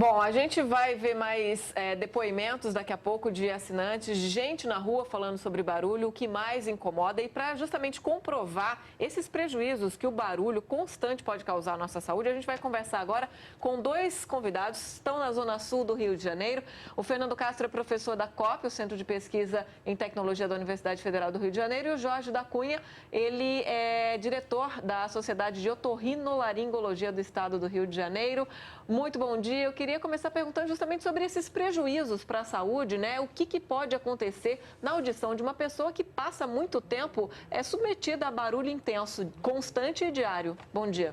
Bom, a gente vai ver mais depoimentos daqui a pouco de assinantes, de gente na rua falando sobre barulho, o que mais incomoda, e para justamente comprovar esses prejuízos que o barulho constante pode causar à nossa saúde, a gente vai conversar agora com dois convidados que estão na Zona Sul do Rio de Janeiro. O Fernando Castro é professor da COP, o Centro de Pesquisa em Tecnologia da Universidade Federal do Rio de Janeiro, e o Jorge da Cunha, ele é diretor da Sociedade de Otorrinolaringologia do Estado do Rio de Janeiro. Muito bom dia. Eu queria começar perguntando justamente sobre esses prejuízos para a saúde, né? O que pode acontecer na audição de uma pessoa que passa muito tempo submetida a barulho intenso, constante e diário. Bom dia.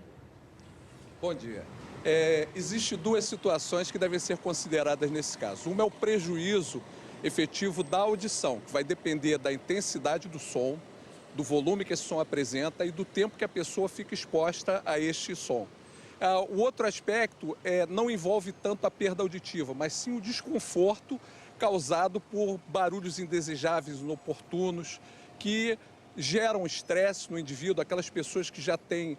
Bom dia. Existem duas situações que devem ser consideradas nesse caso. Uma é o prejuízo efetivo da audição, que vai depender da intensidade do som, do volume que esse som apresenta e do tempo que a pessoa fica exposta a este som. O outro aspecto não envolve tanto a perda auditiva, mas sim o desconforto causado por barulhos indesejáveis, inoportunos, que geram estresse no indivíduo, aquelas pessoas que já têm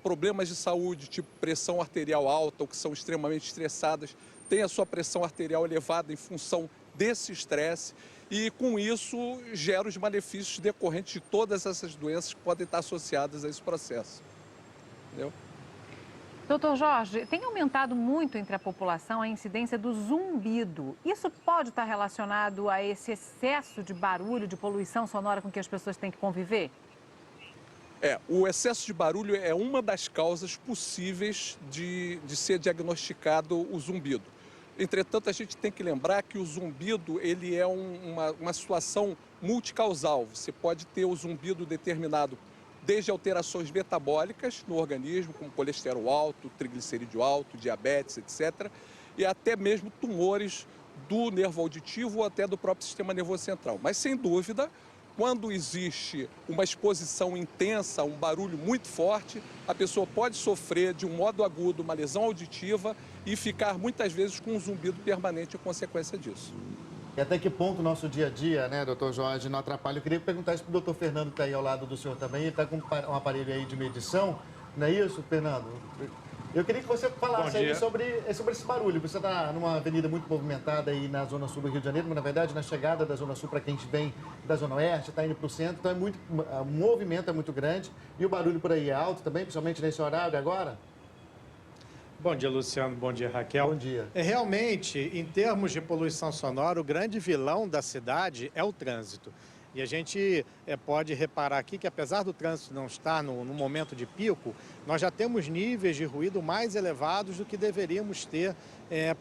problemas de saúde, tipo pressão arterial alta, ou que são extremamente estressadas, têm a sua pressão arterial elevada em função desse estresse, e com isso gera os malefícios decorrentes de todas essas doenças que podem estar associadas a esse processo. Entendeu? Doutor Jorge, tem aumentado muito entre a população a incidência do zumbido. Isso pode estar relacionado a esse excesso de barulho, de poluição sonora com que as pessoas têm que conviver? O excesso de barulho é uma das causas possíveis de ser diagnosticado o zumbido. Entretanto, a gente tem que lembrar que o zumbido ele é uma situação multicausal. Você pode ter o zumbido determinado desde alterações metabólicas no organismo, como colesterol alto, triglicerídeo alto, diabetes, etc., e até mesmo tumores do nervo auditivo ou até do próprio sistema nervoso central. Mas, sem dúvida, quando existe uma exposição intensa, um barulho muito forte, a pessoa pode sofrer de um modo agudo uma lesão auditiva e ficar muitas vezes com um zumbido permanente em consequência disso. E até que ponto o nosso dia a dia, né, doutor Jorge, não atrapalha? Eu queria perguntar isso para o doutor Fernando, que está aí ao lado do senhor também. Ele está com um aparelho aí de medição, não é isso, Fernando? Eu queria que você falasse aí sobre esse barulho. Você está numa avenida muito movimentada aí na Zona Sul do Rio de Janeiro, mas na verdade na chegada da Zona Sul para quem vem da Zona Oeste, está indo para o centro, então o movimento é muito grande e o barulho por aí é alto também, principalmente nesse horário agora? Bom dia, Luciano. Bom dia, Raquel. Bom dia. Realmente, em termos de poluição sonora, o grande vilão da cidade é o trânsito. E a gente pode reparar aqui que, apesar do trânsito não estar no momento de pico, nós já temos níveis de ruído mais elevados do que deveríamos ter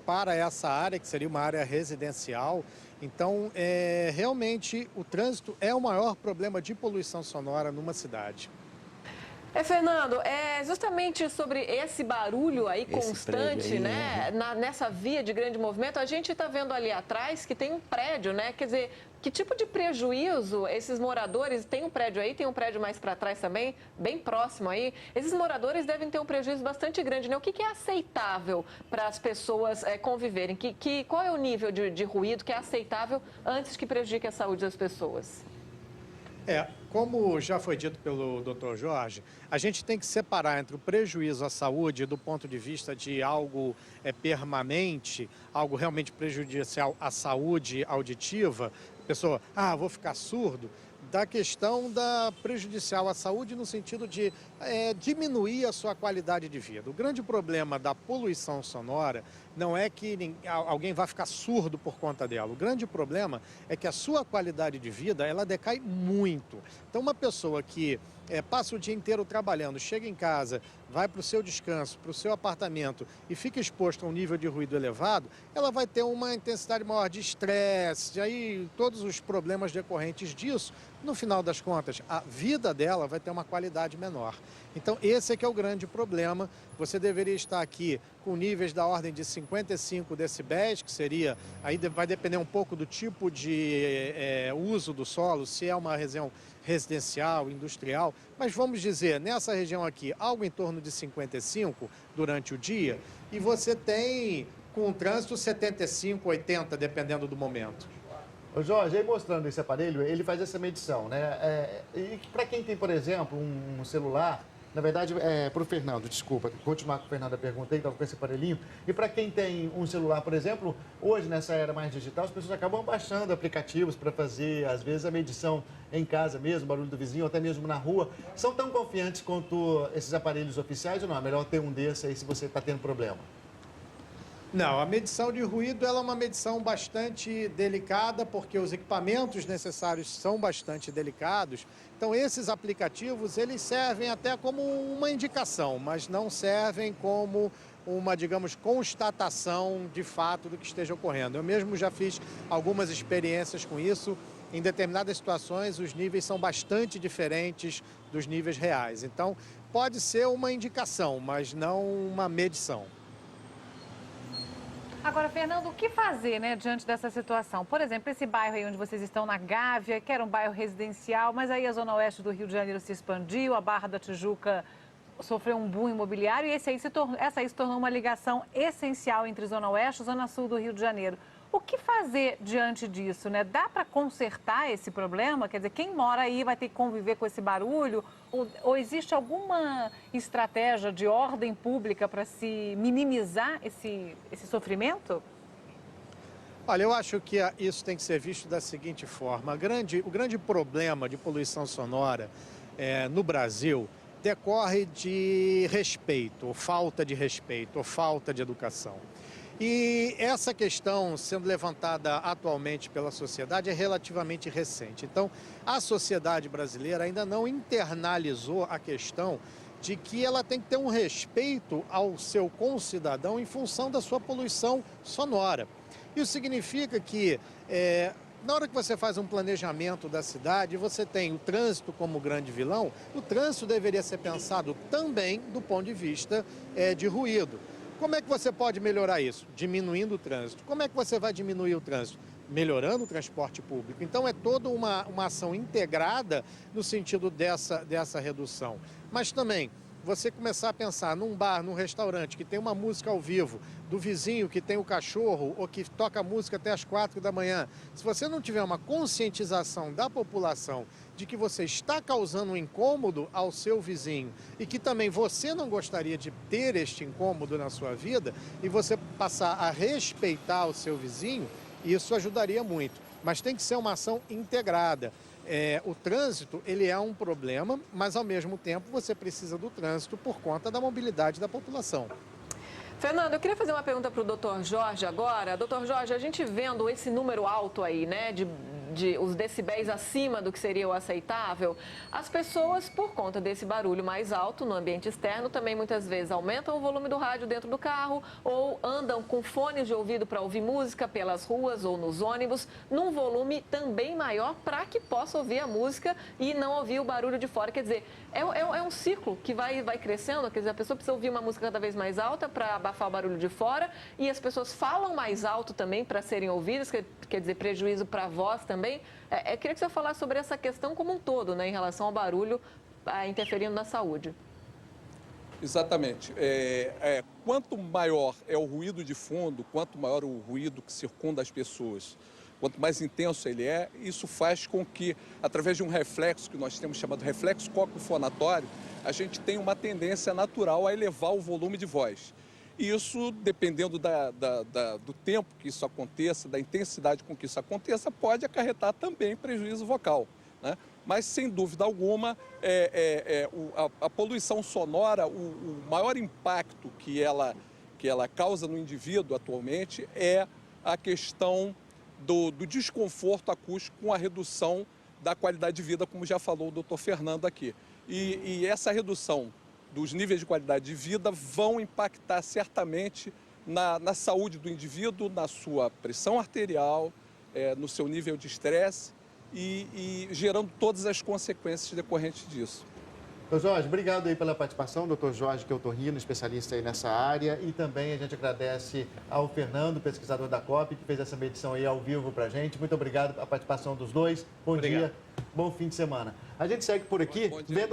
para essa área, que seria uma área residencial. Então, realmente, o trânsito é o maior problema de poluição sonora numa cidade. Fernando, justamente sobre esse barulho aí constante, aí, né? Nessa via de grande movimento, a gente está vendo ali atrás que tem um prédio, né? Quer dizer, que tipo de prejuízo esses moradores, tem um prédio aí, tem um prédio mais para trás também, bem próximo aí, esses moradores devem ter um prejuízo bastante grande, né? O que é aceitável para as pessoas conviverem? Qual é o nível de ruído que é aceitável antes que prejudique a saúde das pessoas? Como já foi dito pelo Dr. Jorge, a gente tem que separar entre o prejuízo à saúde do ponto de vista de algo permanente, algo realmente prejudicial à saúde auditiva, a pessoa, vou ficar surdo, da questão da prejudicial à saúde no sentido de diminuir a sua qualidade de vida. O grande problema da poluição sonora não é que alguém vai ficar surdo por conta dela. O grande problema é que a sua qualidade de vida, ela decai muito. Então, uma pessoa que passa o dia inteiro trabalhando, chega em casa, vai para o seu descanso, para o seu apartamento e fica exposto a um nível de ruído elevado, ela vai ter uma intensidade maior de estresse, e aí todos os problemas decorrentes disso, no final das contas, a vida dela vai ter uma qualidade menor. Então, esse é que é o grande problema. Você deveria estar aqui com níveis da ordem de 55 decibéis, que seria, aí vai depender um pouco do tipo de uso do solo, se é uma região residencial, industrial, mas vamos dizer, nessa região aqui, algo em torno de 55 durante o dia, e você tem, com o trânsito, 75, 80, dependendo do momento. Ô Jorge, aí mostrando esse aparelho, ele faz essa medição, né? E para quem tem, por exemplo, um celular Na verdade, para o Fernando, desculpa, continuar com o Fernando a pergunta aí, estava com esse aparelhinho. E para quem tem um celular, por exemplo, hoje nessa era mais digital, as pessoas acabam baixando aplicativos para fazer, às vezes, a medição em casa mesmo, barulho do vizinho, ou até mesmo na rua. São tão confiantes quanto esses aparelhos oficiais ou não? É melhor ter um desse aí se você está tendo problema? Não, a medição de ruído ela é uma medição bastante delicada, porque os equipamentos necessários são bastante delicados. Então, esses aplicativos, eles servem até como uma indicação, mas não servem como uma, digamos, constatação de fato do que esteja ocorrendo. Eu mesmo já fiz algumas experiências com isso. Em determinadas situações, os níveis são bastante diferentes dos níveis reais. Então, pode ser uma indicação, mas não uma medição. Agora, Fernando, o que fazer, né, diante dessa situação? Por exemplo, esse bairro aí onde vocês estão, na Gávea, que era um bairro residencial, mas aí a zona oeste do Rio de Janeiro se expandiu, a Barra da Tijuca sofreu um boom imobiliário e essa aí se tornou uma ligação essencial entre zona oeste e zona sul do Rio de Janeiro. O que fazer diante disso, né? Dá para consertar esse problema? Quer dizer, quem mora aí vai ter que conviver com esse barulho? Ou existe alguma estratégia de ordem pública para se minimizar esse sofrimento? Olha, eu acho que isso tem que ser visto da seguinte forma. O grande problema de poluição sonora no Brasil decorre de respeito, ou falta de respeito, ou falta de educação. E essa questão sendo levantada atualmente pela sociedade é relativamente recente. Então, a sociedade brasileira ainda não internalizou a questão de que ela tem que ter um respeito ao seu concidadão em função da sua poluição sonora. Isso significa que, na hora que você faz um planejamento da cidade, você tem o trânsito como grande vilão, o trânsito deveria ser pensado também do ponto de vista de ruído. Como é que você pode melhorar isso? Diminuindo o trânsito. Como é que você vai diminuir o trânsito? Melhorando o transporte público. Então, é toda uma ação integrada no sentido dessa redução. Mas também, você começar a pensar num bar, num restaurante que tem uma música ao vivo, do vizinho que tem o cachorro ou que toca música até as 4 da manhã. Se você não tiver uma conscientização da população de que você está causando um incômodo ao seu vizinho e que também você não gostaria de ter este incômodo na sua vida e você passar a respeitar o seu vizinho, isso ajudaria muito. Mas tem que ser uma ação integrada. O trânsito, ele é um problema, mas ao mesmo tempo você precisa do trânsito por conta da mobilidade da população. Fernando, eu queria fazer uma pergunta para o Dr. Jorge agora. Dr. Jorge, a gente vendo esse número alto aí, né, de os decibéis acima do que seria o aceitável, as pessoas, por conta desse barulho mais alto no ambiente externo, também muitas vezes aumentam o volume do rádio dentro do carro ou andam com fones de ouvido para ouvir música pelas ruas ou nos ônibus, num volume também maior para que possa ouvir a música e não ouvir o barulho de fora. Quer dizer, é um ciclo que vai crescendo, quer dizer, a pessoa precisa ouvir uma música cada vez mais alta para abafar o barulho de fora e as pessoas falam mais alto também para serem ouvidas, quer dizer, prejuízo para a voz também. Eu queria que você falasse sobre essa questão como um todo, né, em relação ao barulho interferindo na saúde. Exatamente. Quanto maior é o ruído de fundo, quanto maior o ruído que circunda as pessoas, quanto mais intenso ele é, isso faz com que, através de um reflexo que nós temos chamado reflexo cócleo-fonatório, a gente tenha uma tendência natural a elevar o volume de voz. E isso, dependendo do tempo que isso aconteça, da intensidade com que isso aconteça, pode acarretar também prejuízo vocal, né? Mas, sem dúvida alguma, a poluição sonora, o maior impacto que ela causa no indivíduo atualmente é a questão do desconforto acústico com a redução da qualidade de vida, como já falou o doutor Fernando aqui. E essa redução dos níveis de qualidade de vida vão impactar certamente na saúde do indivíduo, na sua pressão arterial, no seu nível de estresse e gerando todas as consequências decorrentes disso. Doutor Jorge, obrigado aí pela participação. Doutor Jorge, que é otorrino, especialista aí nessa área. E também a gente agradece ao Fernando, pesquisador da COP, que fez essa medição aí ao vivo pra gente. Muito obrigado pela participação dos dois. Bom dia, bom fim de semana. A gente segue por aqui vendo